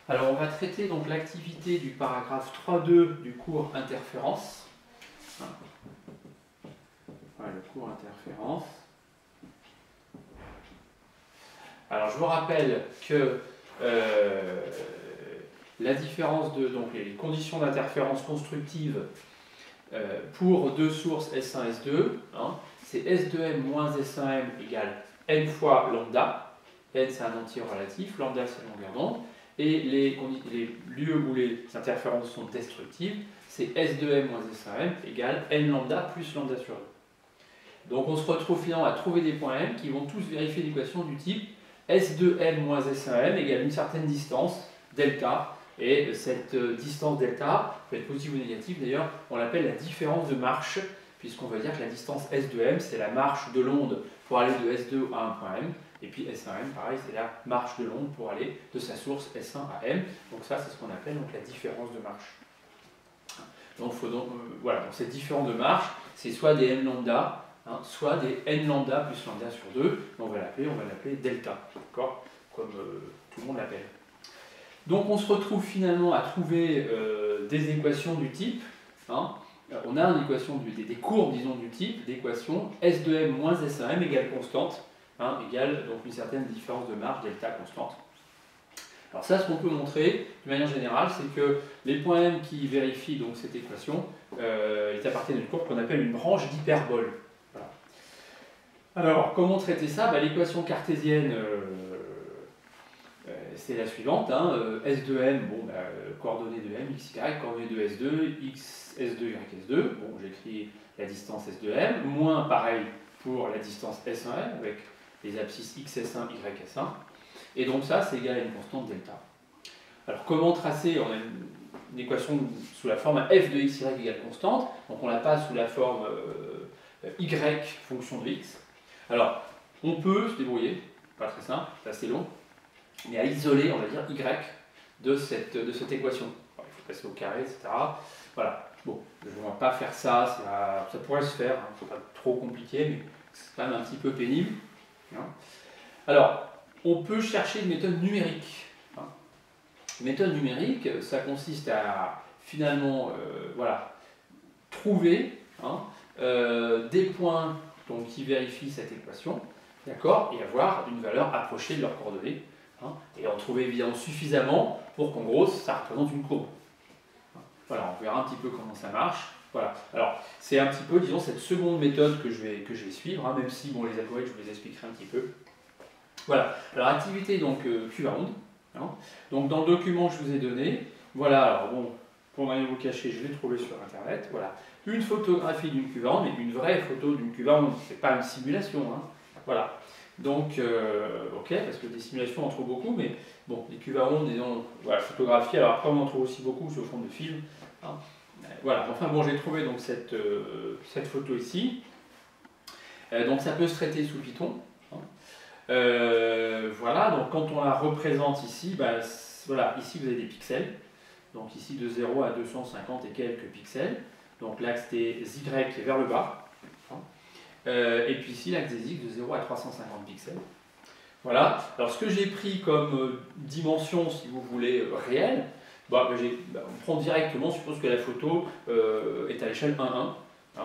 Alors on va traiter donc l'activité du paragraphe 3.2 du cours interférence. Voilà le cours interférence. Alors je vous rappelle que la différence de donc les conditions d'interférence constructive pour deux sources S1 S2, c'est S2M moins S1M égale n fois lambda. N c'est un entier relatif, lambda c'est la longueur d'onde. Et les lieux où les interférences sont destructives, c'est S2M moins S1M égale n lambda plus lambda sur 2. Donc on se retrouve finalement à trouver des points M qui vont tous vérifier l'équation du type S2M moins S1M égale une certaine distance, delta. Et cette distance delta peut être positive ou négative, d'ailleurs on l'appelle la différence de marche, puisqu'on va dire que la distance S2M c'est la marche de l'onde pour aller de S2 à un point M. Et puis S1M, pareil, c'est la marche de l'onde pour aller de sa source S1 à M. Donc ça, c'est ce qu'on appelle donc, la différence de marche. Donc, voilà, donc cette différence de marche, c'est soit des M lambda, soit des N lambda plus lambda sur 2. On va l'appeler delta, d'accord, comme tout le monde l'appelle. Donc on se retrouve finalement à trouver des équations du type, on a une équation des courbes, disons, du type d'équation S2M moins S1M égale constante, égale donc une certaine différence de marge, delta constante. Alors ça, ce qu'on peut montrer de manière générale, c'est que les points M qui vérifient donc cette équation, ils appartiennent à une courbe qu'on appelle une branche d'hyperbole. Voilà. Alors, comment traiter ça? L'équation cartésienne, c'est la suivante, S2M, coordonnées de M, x, y, coordonnées de S2, x, S2, y, S2, bon, j'écris la distance S2M, moins pareil pour la distance S1M, avec les abscisses xS1, yS1, et donc ça, c'est égal à une constante delta. Alors, comment tracer? On a une équation sous la forme f de x, y égale constante, donc on la passe sous la forme y fonction de x. Alors, on peut se débrouiller, pas très simple, c'est assez long, mais à isoler, on va dire, y de cette équation. Alors, il faut passer au carré, etc. Voilà. Bon, je ne vais pas faire ça, ça pourrait se faire, c'est pas trop compliqué, mais c'est quand même un petit peu pénible. Alors, on peut chercher une méthode numérique. Une méthode numérique, ça consiste à finalement trouver des points donc, qui vérifient cette équation, d'accord, et avoir une valeur approchée de leurs coordonnées. Et en trouver évidemment suffisamment pour qu'en gros ça représente une courbe. Voilà, on verra un petit peu comment ça marche. Voilà. Alors c'est un petit peu, disons, cette seconde méthode que je vais suivre, même si bon, les algorithmes, je vous les expliquerai un petit peu. Voilà. Alors activité donc Q-round. Donc dans le document que je vous ai donné, voilà. Alors bon, pour ne rien vous cacher, je l'ai trouvé sur internet. Voilà, une photographie d'une Q-round, mais une vraie photo d'une Q-round, c'est pas une simulation. Voilà. Donc, ok, parce que des simulations on en trouve beaucoup, mais bon, les Q-round, disons, voilà, photographie, alors après on en trouve aussi beaucoup sous forme de film. Voilà, enfin bon, j'ai trouvé donc cette photo ici. Donc ça peut se traiter sous Python. Voilà, donc quand on la représente ici, voilà, ici vous avez des pixels. Donc ici de 0 à 250 et quelques pixels. Donc l'axe des Y qui est vers le bas. Et puis ici, l'axe des X de 0 à 350 pixels. Voilà. Alors ce que j'ai pris comme dimension, si vous voulez, réelle, on prend directement, on suppose que la photo est à l'échelle 1,1.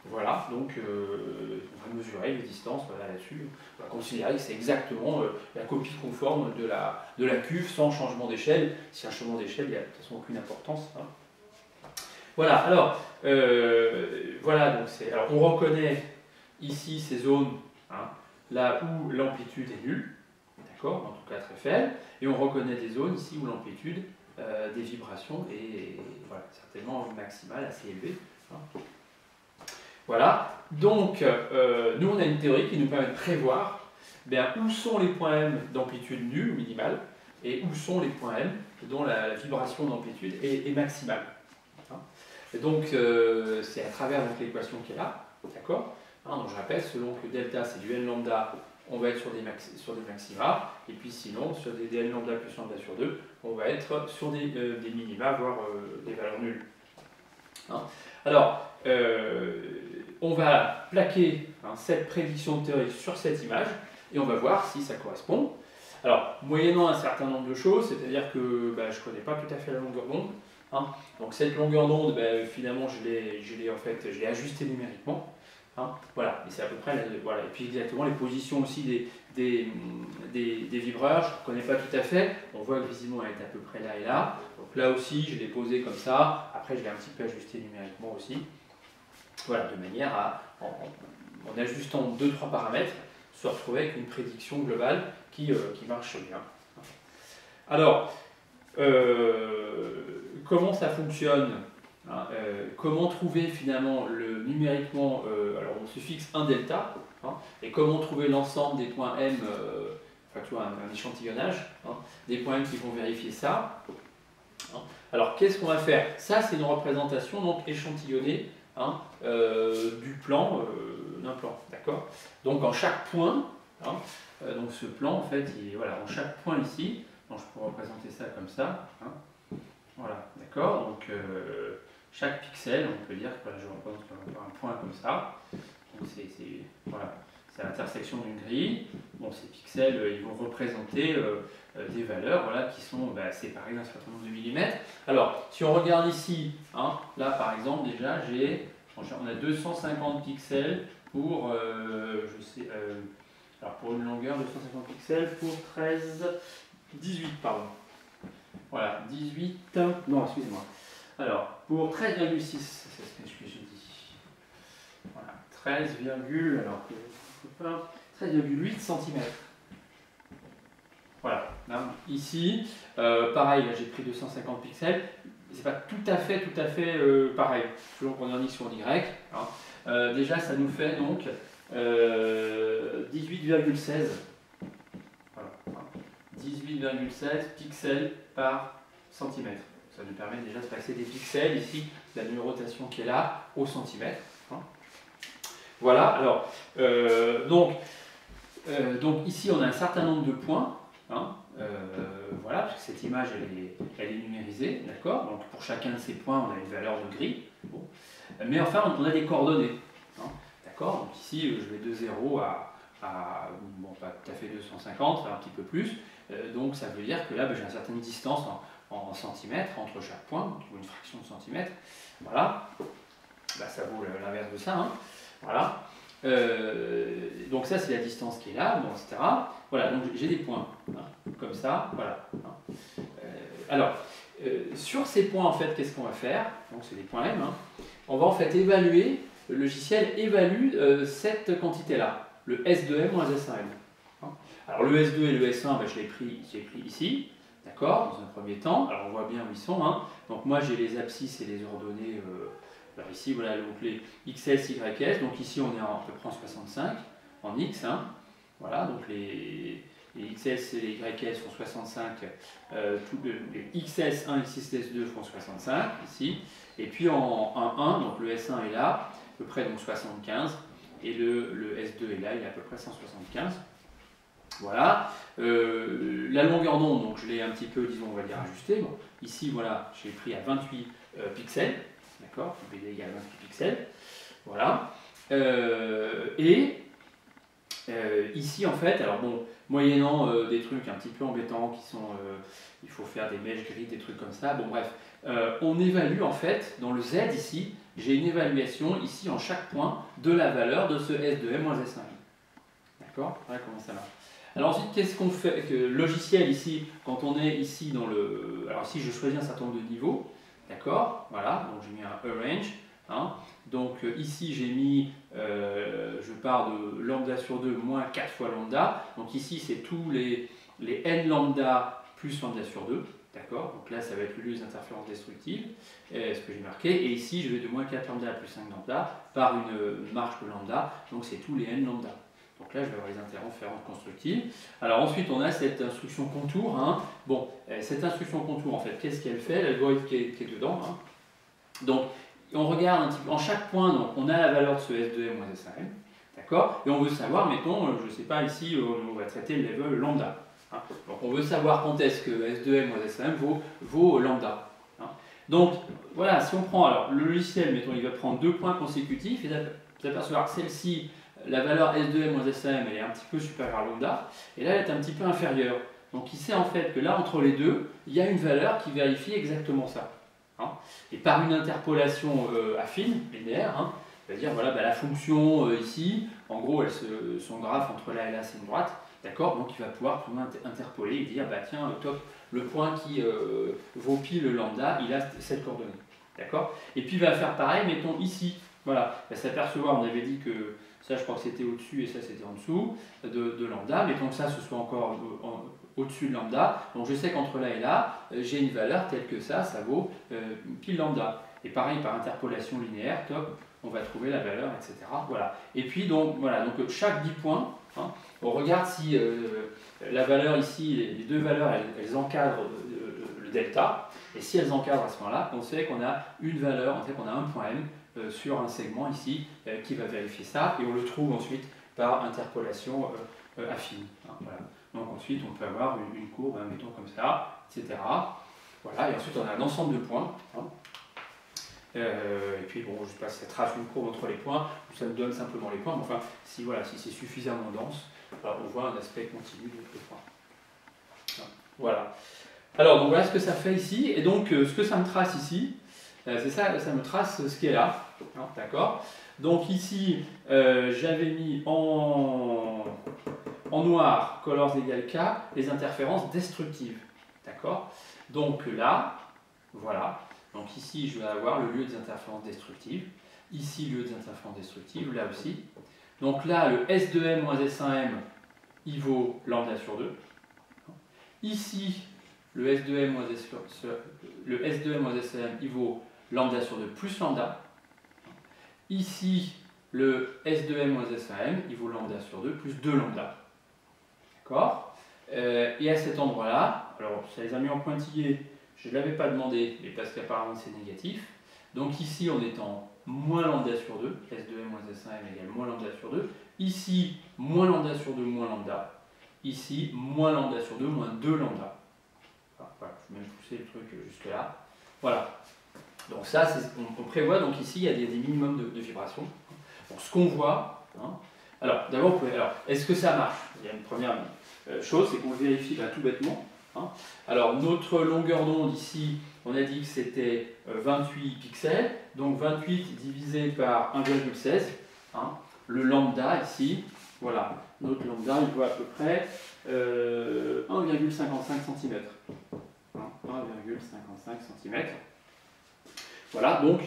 Voilà, donc on va mesurer les distances là-dessus. On va considérer que c'est exactement la copie conforme de la cuve sans changement d'échelle. Si un changement d'échelle, il n'y a de toute façon aucune importance. Voilà, alors, voilà, donc alors on reconnaît ici ces zones là où l'amplitude est nulle, d'accord, en tout cas très faible, et on reconnaît des zones ici où l'amplitude des vibrations est voilà, certainement maximale, assez élevée. Voilà, donc nous on a une théorie qui nous permet de prévoir où sont les points M d'amplitude nulle ou minimale, et où sont les points M dont la vibration d'amplitude est maximale. Et donc c'est à travers l'équation qui est là, d'accord. Donc je répète, selon que delta c'est du n lambda, on va être sur des maxima, et puis sinon sur des n lambda plus lambda sur 2, on va être sur des minima, voire des valeurs nulles. Alors, on va plaquer cette prédiction théorique sur cette image, et on va voir si ça correspond. Alors, moyennant un certain nombre de choses, c'est-à-dire que je ne connais pas tout à fait la longueur d'onde. Hein. Donc cette longueur d'onde, finalement, je l'ai ajustée numériquement. Hein. Voilà, et c'est à peu près, voilà. Et puis exactement les positions aussi des vibreurs, je ne connais pas tout à fait. On voit que visiblement elle est à peu près là et là. Donc là aussi, je l'ai posé comme ça. Après, je l'ai un petit peu ajusté numériquement aussi. Voilà, de manière à, en ajustant 2-3 paramètres, se retrouver avec une prédiction globale qui marche bien. Alors, comment ça fonctionne, hein, comment trouver finalement numériquement, alors on se fixe un delta, hein, et comment trouver l'ensemble des points M, enfin tu vois, un échantillonnage, hein, des points M qui vont vérifier ça. Hein. Alors qu'est-ce qu'on va faire? Ça c'est une représentation donc échantillonnée, hein, du plan, d'un plan, d'accord? Donc en chaque point, hein, donc ce plan en fait, voilà, en chaque point ici, donc je peux représenter ça comme ça, hein, voilà, d'accord? Donc chaque pixel, on peut dire que je représente un point comme ça, donc voilà, c'est l'intersection d'une grille. Bon, ces pixels, ils vont représenter des valeurs, voilà, qui sont séparées d'un certain nombre de millimètres. Alors, si on regarde ici, hein, là par exemple, déjà, on a 250 pixels pour, alors pour une longueur de 250 pixels pour 18, pardon. Voilà, 18, non, excusez-moi. Alors, pour 13,6, c'est ce que j'ai dit. Voilà, 13,8 cm. Voilà, là, ici, pareil, j'ai pris 250 pixels. C'est pas tout à fait pareil. Toujours qu'on est en X sur Y. Hein. Déjà, ça nous fait donc 18,16. Voilà. 18,16 pixels par centimètre. Ça nous permet déjà de passer des pixels, ici, la numérotation qui est là, au centimètre. Hein. Voilà, alors, donc ici on a un certain nombre de points. Hein, voilà, parce que cette image elle est numérisée, d'accord? Donc pour chacun de ces points, on a une valeur de grille. Bon. Mais enfin, on a des coordonnées. Hein, d'accord? Donc ici, je vais de 0 à bon, pas tout à fait 250, un petit peu plus. Donc ça veut dire que là, j'ai une certaine distance en centimètres entre chaque point, donc une fraction de centimètre. Voilà. Ça vaut l'inverse de ça. Hein. Voilà. Donc ça, c'est la distance qui est là, bon, etc. Voilà, donc j'ai des points, hein, comme ça. Voilà. Alors, sur ces points, en fait, qu'est-ce qu'on va faire? Donc c'est des points M. Hein. On va en fait évaluer, le logiciel évalue cette quantité-là, le S2M moins S1M. Hein. Alors le S2 et le S1, je l'ai pris ici, d'accord, dans un premier temps. Alors on voit bien où ils sont. Hein. Donc moi j'ai les abscisses et les ordonnées. Alors ici, voilà, donc les XS, YS. Donc ici on est à peu près en 65 en X. Hein. Voilà, donc les XS et les YS font 65, les XS1, XS2 font 65 ici, et puis en 1, donc le S1 est là, à peu près donc 75, et le S2 est là, il est à peu près 175. Voilà, la longueur d'onde, donc je l'ai un petit peu, disons, on va dire ajustée. Bon, ici, voilà, j'ai pris à 28 pixels, d'accord, BD égale 28 pixels, voilà, ici, en fait, alors bon, moyennant des trucs un petit peu embêtants qui sont, il faut faire des mèches grises, des trucs comme ça, bon bref, on évalue en fait, dans le Z ici, j'ai une évaluation ici en chaque point de la valeur de ce S2M moins S1M. D'accord? Voilà comment ça marche. Alors ensuite, qu'est-ce qu'on fait? Le logiciel ici, quand on est ici dans le... Alors ici, je choisis un certain nombre de niveaux, d'accord? Voilà, donc j'ai mis un range. Hein. Donc ici j'ai mis, je pars de lambda sur 2 moins 4 fois lambda. Donc ici c'est tous les n lambda plus lambda sur 2. D'accord? Donc là ça va être le lieu des interférences destructives, ce que j'ai marqué. Et ici je vais de moins 4 lambda à plus 5 lambda par une marche de lambda. Donc c'est tous les n lambda. Donc là je vais avoir les interférences constructives. Alors ensuite on a cette instruction contour. Hein. Bon, cette instruction contour en fait, qu'est-ce qu'elle fait? L'algorithme qui est dedans. Hein. Donc on regarde un petit peu, en chaque point, donc, on a la valeur de ce S2M moins S1M, d'accord? Et on veut savoir, mettons, je ne sais pas, ici, on va traiter le level lambda. Hein. Donc on veut savoir quand est-ce que S2M moins S1M vaut lambda. Hein. Donc voilà, si on prend, alors le logiciel, mettons, il va prendre 2 points consécutifs, et vous allez apercevoir que celle-ci, la valeur S2M moins S1M elle est un petit peu supérieure à lambda, et là elle est un petit peu inférieure. Donc il sait en fait que là, entre les deux, il y a une valeur qui vérifie exactement ça. Hein. Et par une interpolation affine, linéaire, hein, c'est-à-dire voilà, bah, la fonction ici, en gros, son graphe entre là et là, c'est une droite, d'accord. Donc il va pouvoir interpoler et dire, bah tiens, top, le point qui vaut pile le lambda, il a cette coordonnée. D'accord. Et puis il va faire pareil, mettons ici, voilà, il va s'apercevoir, on avait dit que ça, je crois que c'était au-dessus et ça, c'était en dessous de lambda, mettons que ça, ce soit encore au-dessus de lambda, donc je sais qu'entre là et là, j'ai une valeur telle que ça vaut pile lambda. Et pareil, par interpolation linéaire, top, on va trouver la valeur, etc. Voilà. Et puis, donc, voilà, donc chaque 10 points, hein, on regarde si la valeur ici, les deux valeurs, elles encadrent le delta, et si elles encadrent à ce moment-là, on sait qu'on a une valeur, on sait qu'on a un point M sur un segment ici qui va vérifier ça, et on le trouve ensuite par interpolation affine. Hein, voilà. Donc ensuite, on peut avoir une courbe, mettons comme ça, etc. Voilà, et ensuite on a un ensemble de points. Hein. Et puis bon, je ne sais pas si ça trace une courbe entre les points, ou ça nous donne simplement les points, mais enfin, si, voilà, si c'est suffisamment dense, alors on voit un aspect continu des points. Voilà. Alors, donc voilà ce que ça fait ici, et donc ce que ça me trace ici, c'est ça, ça me trace ce qui est là. Hein, d'accord. Donc ici, j'avais mis en noir, colors égale K, les interférences destructives. D'accord. Donc là, voilà. Donc ici, je vais avoir le lieu des interférences destructives. Ici, lieu des interférences destructives, là aussi. Donc là, le S2M moins S1M, il vaut lambda sur 2. Ici, le S2M moins S1M, il vaut lambda sur 2 plus lambda. Ici, le S2M moins S1M, il vaut lambda sur 2 plus 2 lambda. D'accord. Et à cet endroit-là, alors ça les a mis en pointillé, je ne l'avais pas demandé, mais parce qu'apparemment c'est négatif. Donc ici, on est en moins lambda sur 2, S2M moins S1M égale moins lambda sur 2. Ici, moins lambda sur 2 moins lambda. Ici, moins lambda sur 2 moins 2 lambda. Enfin, voilà, je vais même pousser le truc jusque là. Voilà. Donc ça, on prévoit, donc ici, il y a des minimums de vibrations. Donc ce qu'on voit, hein, alors d'abord, est-ce que ça marche? Il y a une première chose, c'est qu'on vérifie là, tout bêtement. Hein. Alors notre longueur d'onde ici, on a dit que c'était 28 pixels, donc 28 divisé par 1,16. Hein. Le lambda ici, voilà, notre lambda, il vaut à peu près 1,55 cm. 1,55 cm. Voilà, donc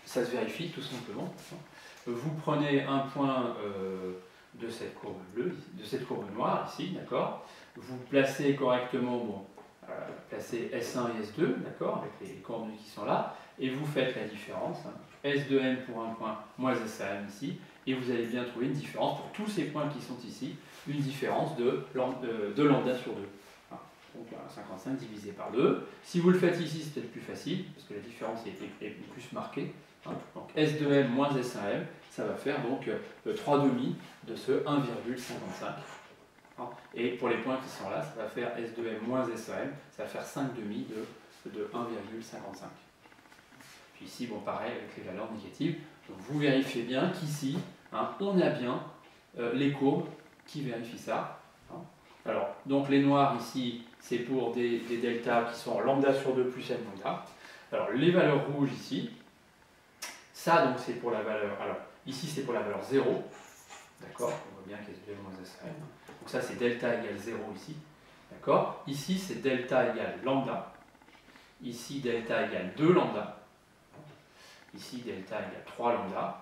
ça se vérifie tout simplement. Vous prenez un point de cette courbe bleue, de cette courbe noire ici, d'accord. Vous placez correctement, bon, placez S1 et S2, d'accord, avec les coordonnées qui sont là, et vous faites la différence. Hein, S2M pour un point, moins S1M ici, et vous allez bien trouver une différence pour tous ces points qui sont ici, une différence de lambda sur 2. Hein, donc 55 divisé par 2. Si vous le faites ici, c'est peut-être plus facile, parce que la différence est plus marquée. Hein, donc S2M moins S1M, ça va faire donc 3 demi de ce 1,55. Hein, et pour les points qui sont là, ça va faire S2M moins S1M, ça va faire 5 demi de 1,55. Puis ici, bon, pareil avec les valeurs négatives. Donc vous vérifiez bien qu'ici, hein, on a bien les courbes qui vérifient ça. Hein. Alors, donc les noirs ici, c'est pour des deltas qui sont lambda sur 2 plus n lambda. Alors les valeurs rouges ici, ça donc c'est pour la valeur, alors ici c'est pour la valeur 0, d'accord, on voit bien qu'il y a S2 moins S1. Donc ça c'est delta égale 0 ici, d'accord. Ici c'est delta égale lambda, ici delta égale 2 lambda, ici delta égale 3 lambda,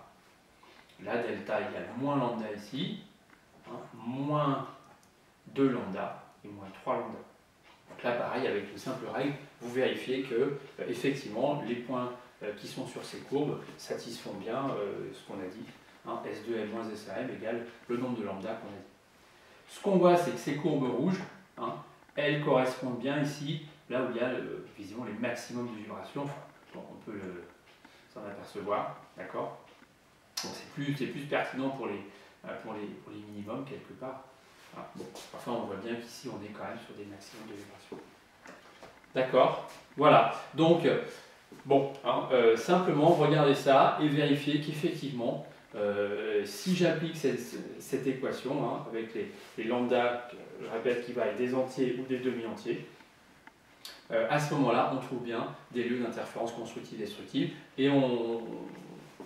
là delta égale moins lambda ici, hein, moins 2 lambda et moins 3 lambda. Donc là pareil, avec une simple règle, vous vérifiez que effectivement les points qui sont sur ces courbes satisfont bien ce qu'on a dit, hein, S2M moins S1M égale le nombre de lambda qu'on a dit. Ce qu'on voit, c'est que ces courbes rouges, hein, elles correspondent bien ici, là où il y a visiblement les maximums de vibrations. Enfin, bon, on peut s'en apercevoir, d'accord. Donc c'est plus pertinent pour les minimums quelque part. Ah, bon, enfin, on voit bien qu'ici on est quand même sur des maximums de vibrations. D'accord. Voilà. Donc bon, hein, simplement regardez ça et vérifiez qu'effectivement Si j'applique cette équation, hein, avec les lambda, je répète, qui valent des entiers ou des demi-entiers, à ce moment-là, on trouve bien des lieux d'interférence constructive-destructive, et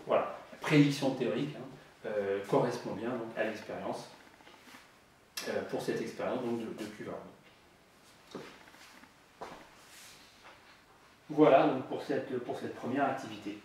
voilà, la prédiction théorique hein, correspond bien donc, à l'expérience, pour cette expérience donc, de Cuvier. Voilà donc pour cette première activité.